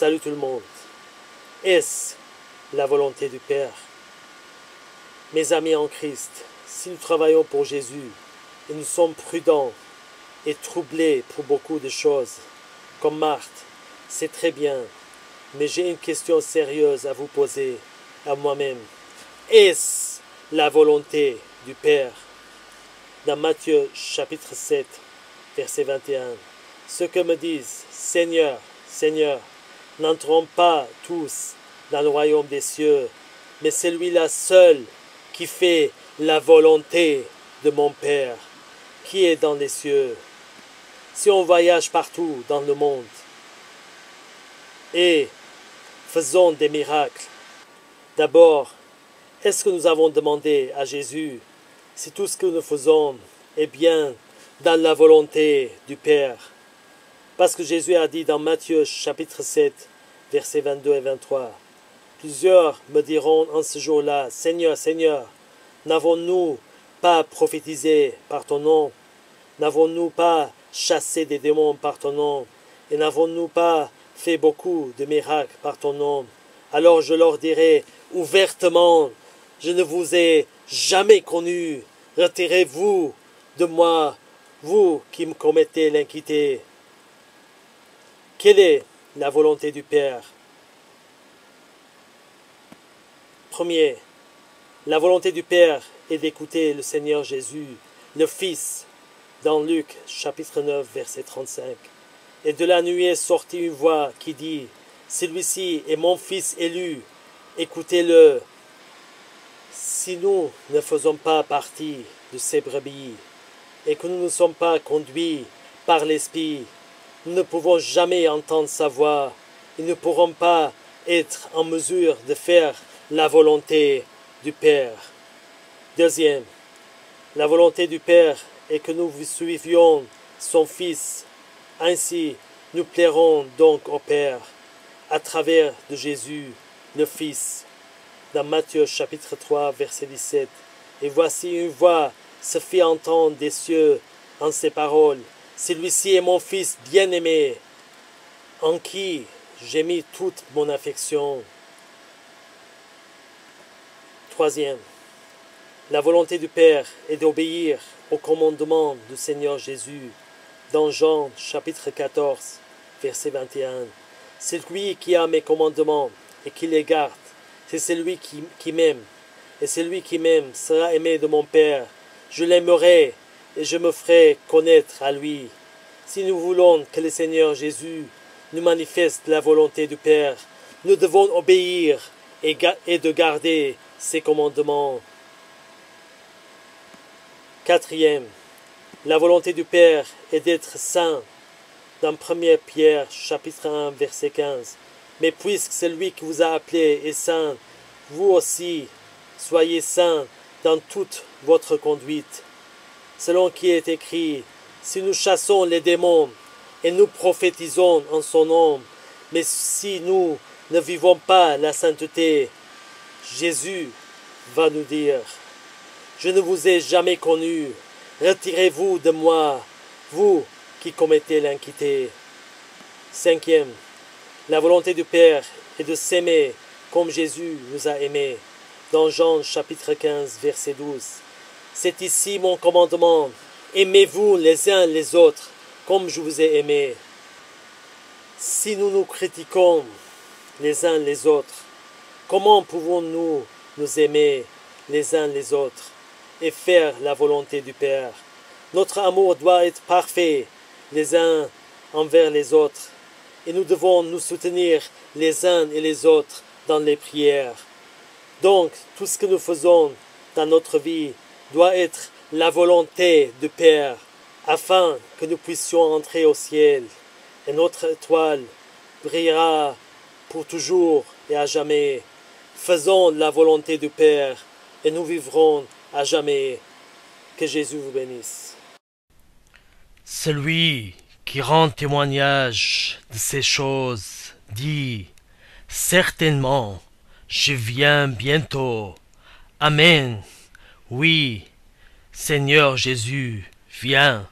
Salut tout le monde. Est-ce la volonté du Père? Mes amis en Christ, si nous travaillons pour Jésus et nous sommes prudents et troublés pour beaucoup de choses, comme Marthe, c'est très bien, mais j'ai une question sérieuse à vous poser à moi-même. Est-ce la volonté du Père? Dans Matthieu chapitre 7, verset 21, ceux que me disent, Seigneur, Seigneur, n'entrons pas tous dans le royaume des cieux, mais celui-là seul qui fait la volonté de mon Père, qui est dans les cieux. Si on voyage partout dans le monde et faisons des miracles, d'abord, est-ce que nous avons demandé à Jésus si tout ce que nous faisons est bien dans la volonté du Père? Parce que Jésus a dit dans Matthieu chapitre 7, versets 22 et 23, plusieurs me diront en ce jour-là, Seigneur, Seigneur, n'avons-nous pas prophétisé par ton nom? N'avons-nous pas chassé des démons par ton nom? Et n'avons-nous pas fait beaucoup de miracles par ton nom? Alors je leur dirai ouvertement, je ne vous ai jamais connu. Retirez-vous de moi, vous qui me commettez l'iniquité. Quelle est la volonté du Père? Premier, la volonté du Père est d'écouter le Seigneur Jésus, le Fils, dans Luc chapitre 9, verset 35. Et de la nuée est sortie une voix qui dit, celui-ci est mon Fils élu, écoutez-le. Si nous ne faisons pas partie de ces brebis et que nous ne sommes pas conduits par l'Esprit, nous ne pouvons jamais entendre sa voix et ne pourrons pas être en mesure de faire la volonté du Père. Deuxième, la volonté du Père est que nous suivions son Fils. Ainsi, nous plairons donc au Père à travers de Jésus, le Fils. Dans Matthieu chapitre 3, verset 17. Et voici une voix se fit entendre des cieux en ces paroles. Celui-ci est mon Fils bien-aimé, en qui j'ai mis toute mon affection. Troisième, la volonté du Père est d'obéir au commandement du Seigneur Jésus. Dans Jean chapitre 14, verset 21. Celui qui a mes commandements et qui les garde, c'est celui qui m'aime. Et celui qui m'aime sera aimé de mon Père. Je l'aimerai et je me ferai connaître à lui. Si nous voulons que le Seigneur Jésus nous manifeste la volonté du Père, nous devons obéir et de garder ses commandements. Quatrième, la volonté du Père est d'être saint. Dans 1 Pierre chapitre 1 verset 15. Mais puisque celui qui vous a appelé est saint, vous aussi soyez saints dans toute votre conduite. Selon qui est écrit, si nous chassons les démons et nous prophétisons en son nom, mais si nous ne vivons pas la sainteté, Jésus va nous dire, je ne vous ai jamais connu, retirez-vous de moi, vous qui commettez l'iniquité. Cinquième, la volonté du Père est de s'aimer comme Jésus nous a aimés. Dans Jean chapitre 15, verset 12. C'est ici mon commandement, aimez-vous les uns les autres comme je vous ai aimés. Si nous nous critiquons les uns les autres, comment pouvons-nous nous aimer les uns les autres et faire la volonté du Père? Notre amour doit être parfait les uns envers les autres et nous devons nous soutenir les uns et les autres dans les prières. Donc, tout ce que nous faisons dans notre vie doit être la volonté du Père afin que nous puissions entrer au ciel et notre étoile brillera pour toujours et à jamais. Faisons la volonté du Père et nous vivrons à jamais. Que Jésus vous bénisse. Celui qui rend témoignage de ces choses dit, certainement, je viens bientôt. Amen. Oui, Seigneur Jésus, viens.